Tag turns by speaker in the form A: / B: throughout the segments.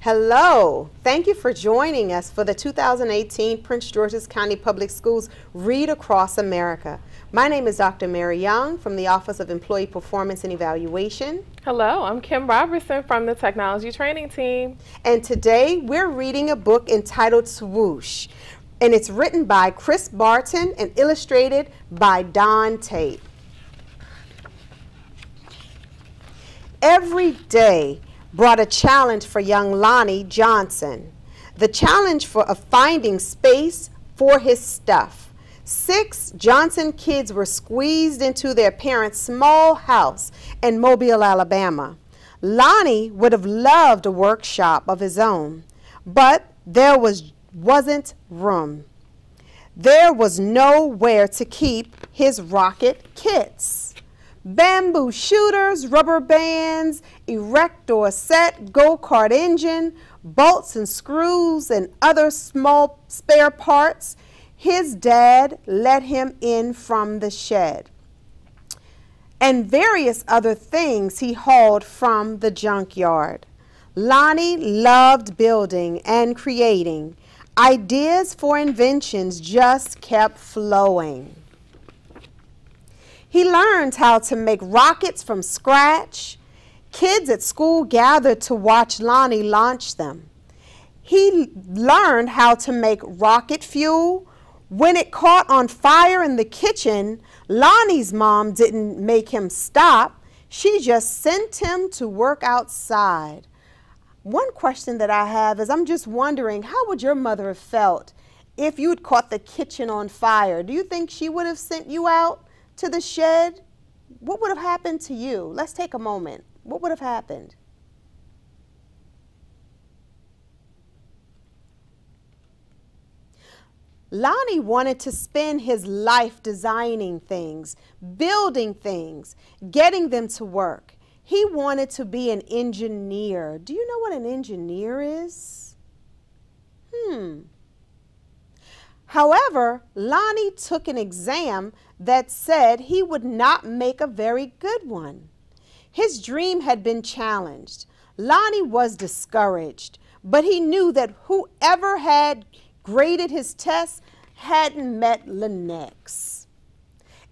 A: Hello, thank you for joining us for the 2018 Prince George's County Public Schools Read Across America. My name is Dr. Mary Young from the Office of Employee Performance and Evaluation.
B: Hello, I'm Kim Robertson from the Technology Training Team.
A: And today we're reading a book entitled Whoosh, and it's written by Chris Barton and illustrated by Don Tate. Every day brought a challenge for young Lonnie Johnson. The challenge of finding space for his stuff. 6 Johnson kids were squeezed into their parents' small house in Mobile, Alabama. Lonnie would have loved a workshop of his own, but there wasn't room. There was nowhere to keep his rocket kits. Bamboo shooters, rubber bands, erector set, go-kart engine, bolts and screws, and other small spare parts. His dad let him in from the shed. And various other things he hauled from the junkyard. Lonnie loved building and creating. Ideas for inventions just kept flowing. He learned how to make rockets from scratch. Kids at school gathered to watch Lonnie launch them. He learned how to make rocket fuel. When it caught on fire in the kitchen, Lonnie's mom didn't make him stop. She just sent him to work outside. One question that I have is I'm just wondering, how would your mother have felt if you'd caught the kitchen on fire? Do you think she would have sent you out to the shed? What would have happened to you? Let's take a moment. What would have happened? Lonnie wanted to spend his life designing things, building things, getting them to work. He wanted to be an engineer. Do you know what an engineer is? However, Lonnie took an exam that said he would not make a very good one. His dream had been challenged. Lonnie was discouraged, but he knew that whoever had graded his test hadn't met Lennox.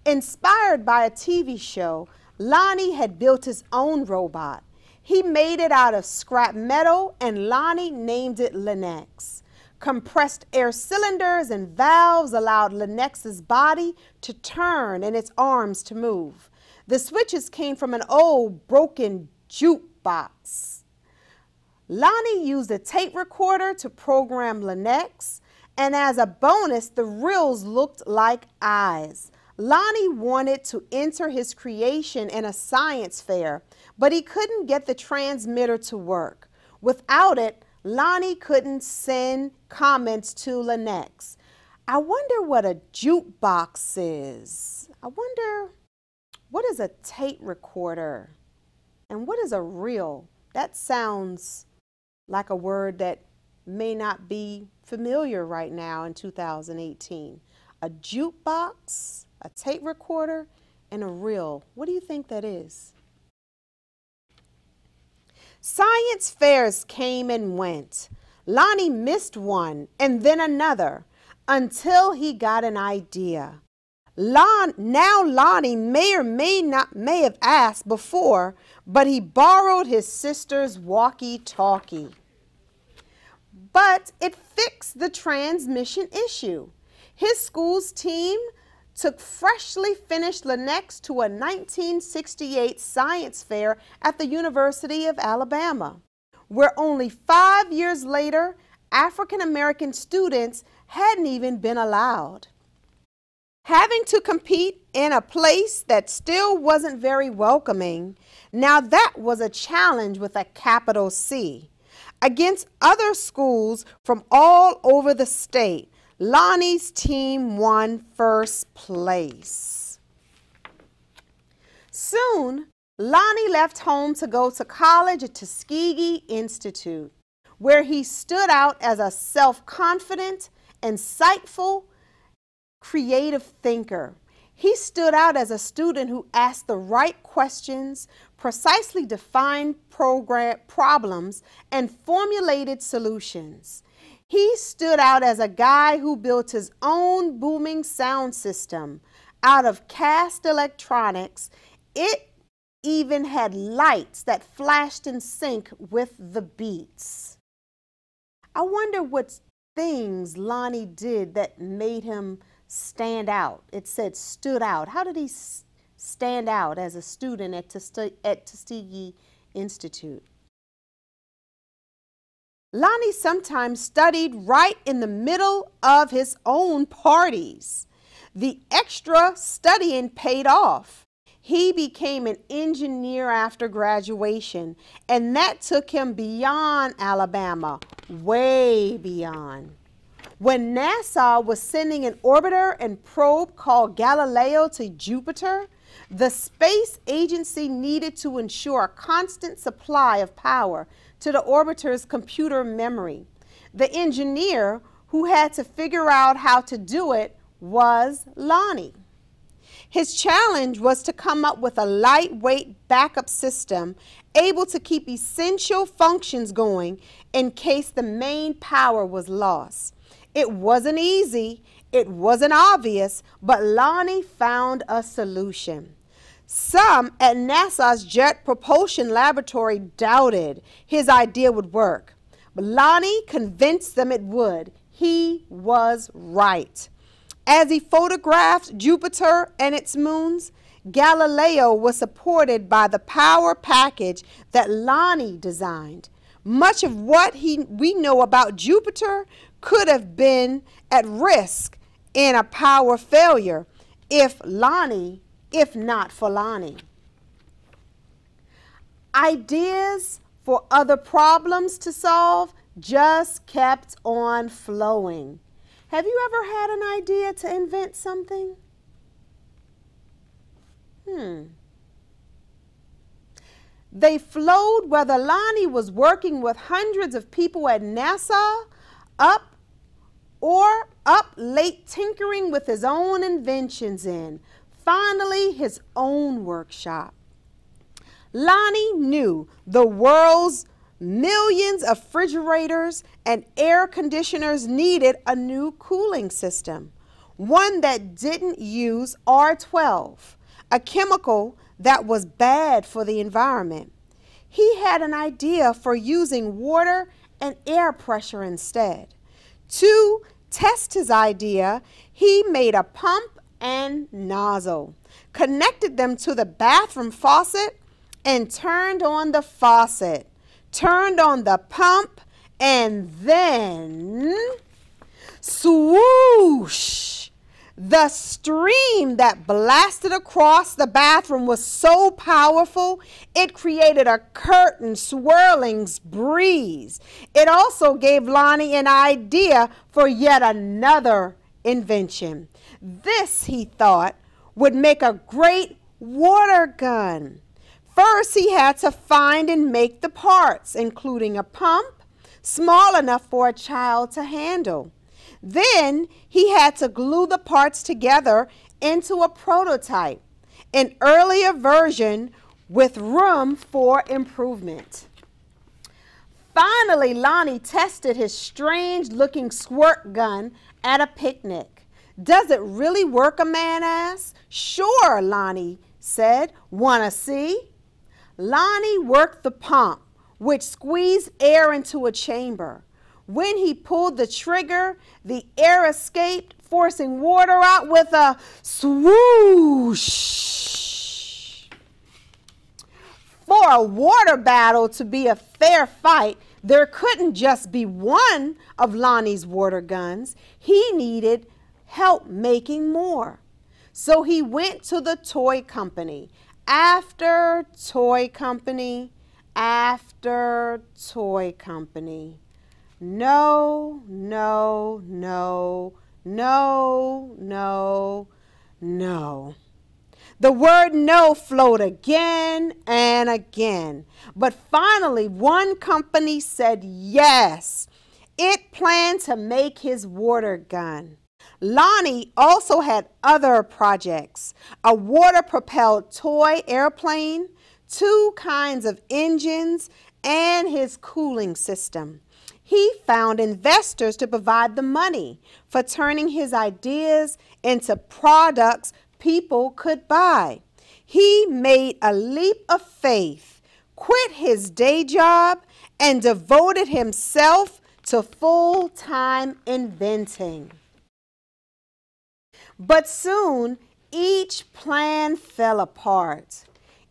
A: Inspired by a TV show, Lonnie had built his own robot. He made it out of scrap metal, and Lonnie named it Lennox. Compressed air cylinders and valves allowed Lennox's body to turn and its arms to move. The switches came from an old broken jukebox. Lonnie used a tape recorder to program Lennox, and as a bonus, the reels looked like eyes. Lonnie wanted to enter his creation in a science fair, but he couldn't get the transmitter to work. Without it, Lonnie couldn't send comments to Lennox. I wonder what a jukebox is. I wonder, what is a tape recorder? And what is a reel? That sounds like a word that may not be familiar right now in 2018. A jukebox, a tape recorder, and a reel. What do you think that is? Science fairs came and went. Lonnie missed one and then another until he got an idea. Now Lonnie may have asked before, but he borrowed his sister's walkie-talkie. But it fixed the transmission issue. His school's team took freshly finished Lennox to a 1968 science fair at the University of Alabama, where only 5 years later, African-American students hadn't even been allowed. Having to compete in a place that still wasn't very welcoming, now that was a challenge with a capital C. Against other schools from all over the state, Lonnie's team won first place. Soon, Lonnie left home to go to college at Tuskegee Institute, where he stood out as a self-confident, insightful, creative thinker. He stood out as a student who asked the right questions, precisely defined problems, and formulated solutions. He stood out as a guy who built his own booming sound system out of cast electronics. It even had lights that flashed in sync with the beats. I wonder what things Lonnie did that made him stand out. It said stood out. How did he stand out as a student at Tuskegee Institute? Lonnie sometimes studied right in the middle of his own parties. The extra studying paid off. He became an engineer after graduation, and that took him beyond Alabama, way beyond. When NASA was sending an orbiter and probe called Galileo to Jupiter, the space agency needed to ensure a constant supply of power to the orbiter's computer memory. The engineer who had to figure out how to do it was Lonnie. His challenge was to come up with a lightweight backup system able to keep essential functions going in case the main power was lost. It wasn't easy, it wasn't obvious, but Lonnie found a solution. Some at NASA's Jet Propulsion Laboratory doubted his idea would work, but Lonnie convinced them it would. He was right. As he photographed Jupiter and its moons, Galileo was supported by the power package that Lonnie designed. Much of what we know about Jupiter could have been at risk in a power failure if not for Lonnie. Ideas for other problems to solve just kept on flowing. Have you ever had an idea to invent something? They flowed whether Lonnie was working with hundreds of people at NASA, up late tinkering with his own inventions in, finally his own workshop. Lonnie knew the world's millions of refrigerators and air conditioners needed a new cooling system, one that didn't use R12, a chemical that was bad for the environment. He had an idea for using water and air pressure instead. To test his idea, he made a pump and nozzle, connected them to the bathroom faucet, and turned on the faucet. Turned on the pump, and then swoosh! The stream that blasted across the bathroom was so powerful, it created a curtain swirling breeze. It also gave Lonnie an idea for yet another invention. This, he thought, would make a great water gun. First, he had to find and make the parts, including a pump small enough for a child to handle. Then, he had to glue the parts together into a prototype, an earlier version with room for improvement. Finally, Lonnie tested his strange-looking squirt gun at a picnic. "Does it really work?" a man asked. "Sure," Lonnie said. "Wanna see?" Lonnie worked the pump, which squeezed air into a chamber. When he pulled the trigger, the air escaped, forcing water out with a swoosh. For a water battle to be a fair fight, there couldn't just be one of Lonnie's water guns. He needed help making more. So he went to the toy company. After toy company, after toy company. No, no, no, no, no, no. The word no flowed again and again. But finally, one company said yes. It planned to make his water gun. Lonnie also had other projects: a water-propelled toy airplane, 2 kinds of engines, and his cooling system. He found investors to provide the money for turning his ideas into products people could buy. He made a leap of faith, quit his day job, and devoted himself to full-time inventing. But soon, each plan fell apart,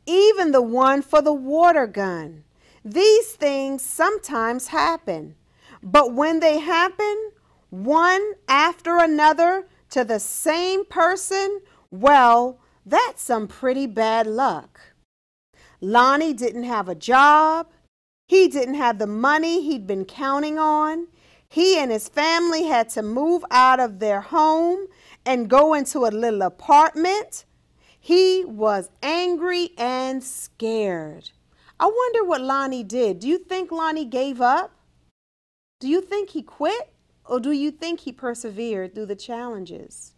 A: even the one for the water gun. These things sometimes happen, but when they happen, one after another to the same person, well, that's some pretty bad luck. Lonnie didn't have a job. He didn't have the money he'd been counting on. He and his family had to move out of their home and go into a little apartment. He was angry and scared. I wonder what Lonnie did. Do you think Lonnie gave up? Do you think he quit? Or do you think he persevered through the challenges?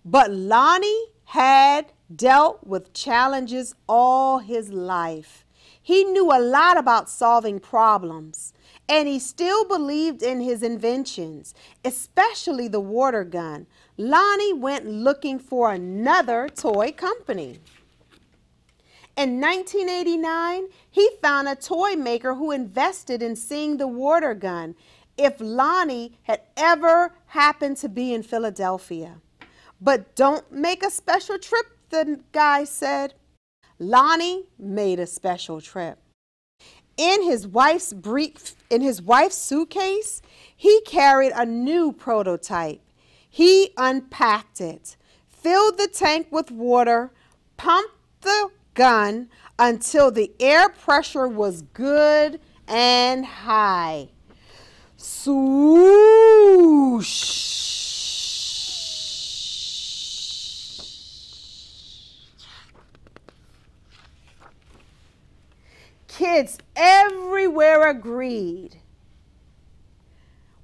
A: But Lonnie had dealt with challenges all his life. He knew a lot about solving problems, and he still believed in his inventions, especially the water gun. Lonnie went looking for another toy company. In 1989, he found a toy maker who invested in seeing the water gun if Lonnie had ever happened to be in Philadelphia. But don't make a special trip, the guy said. Lonnie made a special trip. In his wife's suitcase, he carried a new prototype. He unpacked it, filled the tank with water, pumped the gun until the air pressure was good and high. Swoosh! Kids everywhere agreed.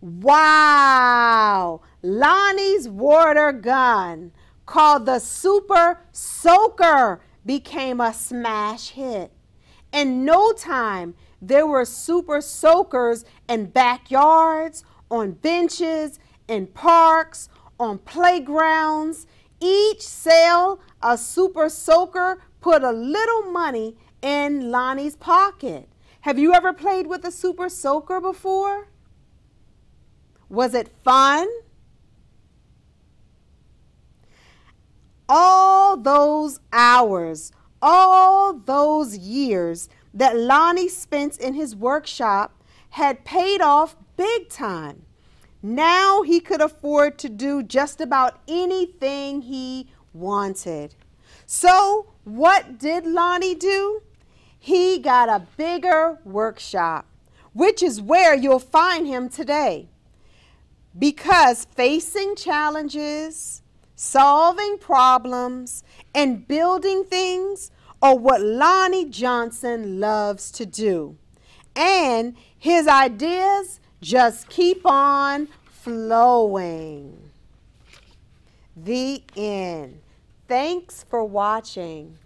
A: Wow! Lonnie's water gun, called the Super Soaker, became a smash hit. In no time, there were super soakers in backyards, on benches, in parks, on playgrounds. Each sale, a super soaker put a little money in Lonnie's pocket. Have you ever played with a super soaker before? Was it fun? All those hours, all those years that Lonnie spent in his workshop had paid off big time. Now he could afford to do just about anything he wanted. So what did Lonnie do? He got a bigger workshop, which is where you'll find him today. Because facing challenges, solving problems, and building things are what Lonnie Johnson loves to do. And his ideas just keep on flowing. The end. Thanks for watching.